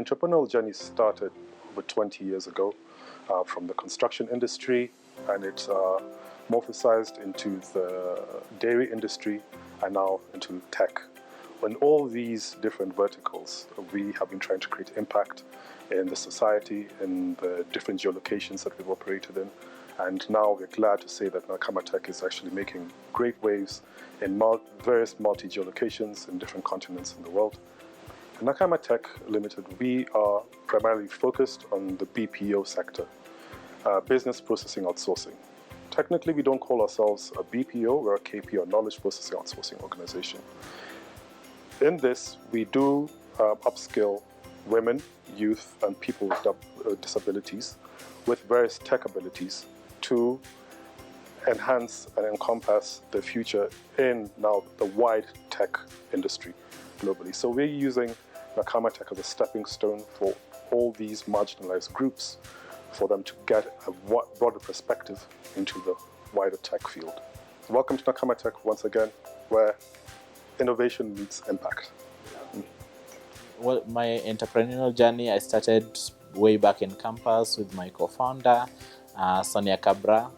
entrepreneurial journey started over 20 years ago from the construction industry, and it morphosized into the dairy industry and now into tech. In all these different verticals, we have been trying to create impact in the society, in the different geolocations that we've operated in. And now we're glad to say that Nakama Tech is actually making great waves in various multi-geolocations in different continents in the world. At Nakama Tech Limited, we are primarily focused on the BPO sector, business processing outsourcing. Technically, we don't call ourselves a BPO, we're a KPO, knowledge processing outsourcing organization. In this, we do upskill women, youth, and people with disabilities with various tech abilities to enhance and encompass the future in now the wide tech industry globally. So we're using Nakama Tech as a stepping stone for all these marginalized groups, for them to get a broader perspective into the wider tech field. Welcome to Nakama Tech once again, where innovation meets impact. Well, my entrepreneurial journey, I started way back in campus with my co-founder, Sonia Cabra,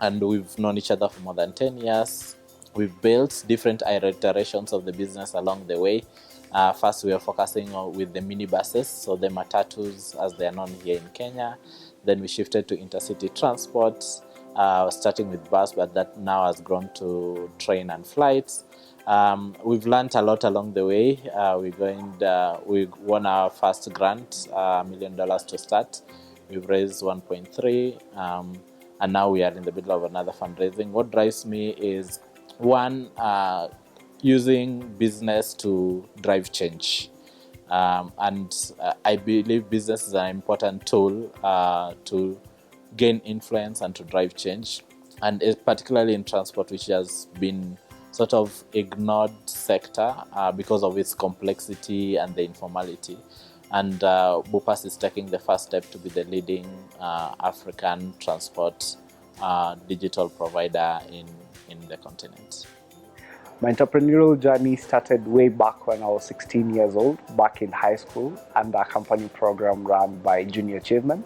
and we've known each other for more than 10 years. We've built different iterations of the business along the way. First, we were focusing on with the minibuses, so the matatus as they are known here in Kenya. Then we shifted to intercity transport, starting with bus, but that now has grown to train and flights. We've learned a lot along the way. We won our first grant, $1 million to start. We've raised 1.3, and now we are in the middle of another fundraising. What drives me is, one, using business to drive change. I believe business is an important tool to gain influence and to drive change. And particularly in transport, which has been sort of ignored sector because of its complexity and the informality. And Bupas is taking the first step to be the leading African transport digital provider in the continent. My entrepreneurial journey started way back when I was 16 years old, back in high school, under a company program run by Junior Achievement.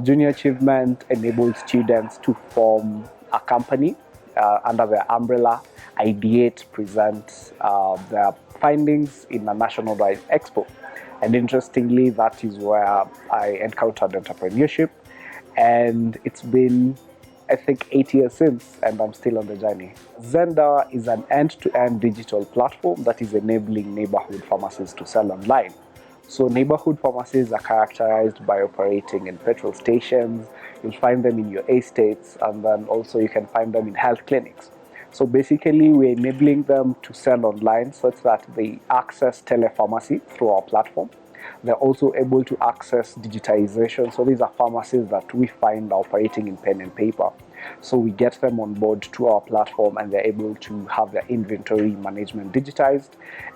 Junior Achievement enabled students to form a company under their umbrella, ideate, present their findings in a nationwide expo. And interestingly, that is where I encountered entrepreneurship. And it's been, I think, 8 years since, and I'm still on the journey. Zenda is an end-to-end digital platform that is enabling neighborhood pharmacies to sell online. So neighborhood pharmacies are characterized by operating in petrol stations. You'll find them in your estates, and then also you can find them in health clinics. So basically, we're enabling them to sell online such that they access telepharmacy through our platform. They're also able to access digitization. So these are pharmacies that we find operating in pen and paper. So we get them on board to our platform, and they're able to have their inventory management digitized.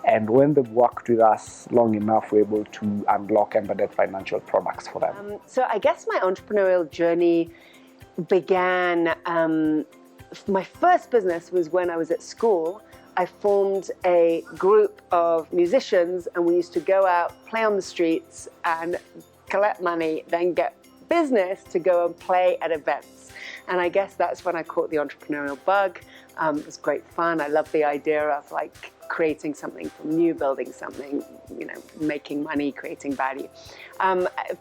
And when they've worked with us long enough, we're able to unlock embedded financial products for them. So I guess my entrepreneurial journey began, my first business was when I was at school. I formed a group of musicians, and we used to go out, play on the streets, and collect money, then get business to go and play at events. And I guess that's when I caught the entrepreneurial bug. It was great fun. I loved the idea of like creating something from new, building something, making money, creating value.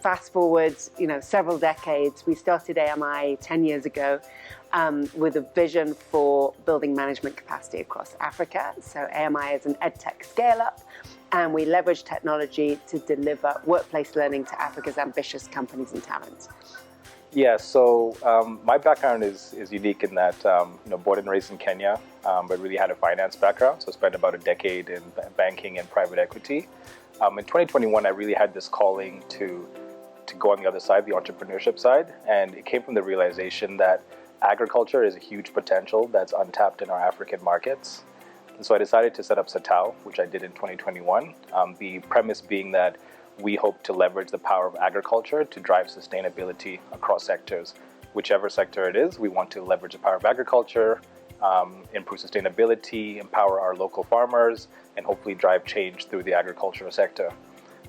Fast forward, several decades. We started AMI 10 years ago. With a vision for building management capacity across Africa. So AMI is an EdTech scale-up, and we leverage technology to deliver workplace learning to Africa's ambitious companies and talent. Yeah, so my background is unique in that, born and raised in Kenya, but really had a finance background. So I spent about a decade in banking and private equity. In 2021, I really had this calling to go on the other side, the entrepreneurship side, and it came from the realization that agriculture is a huge potential that's untapped in our African markets. And so I decided to set up Satao, which I did in 2021. The premise being that we hope to leverage the power of agriculture to drive sustainability across sectors. Whichever sector it is, we want to leverage the power of agriculture, improve sustainability, empower our local farmers, and hopefully drive change through the agricultural sector.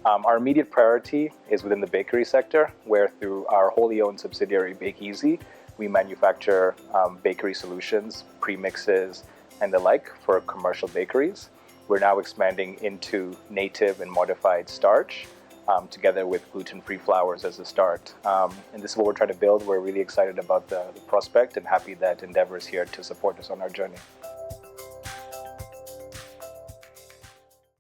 Our immediate priority is within the bakery sector, where through our wholly owned subsidiary Bake Easy, we manufacture bakery solutions, premixes, and the like for commercial bakeries. We're now expanding into native and modified starch, together with gluten-free flours as a start. And this is what we're trying to build. We're really excited about the prospect and happy that Endeavor is here to support us on our journey.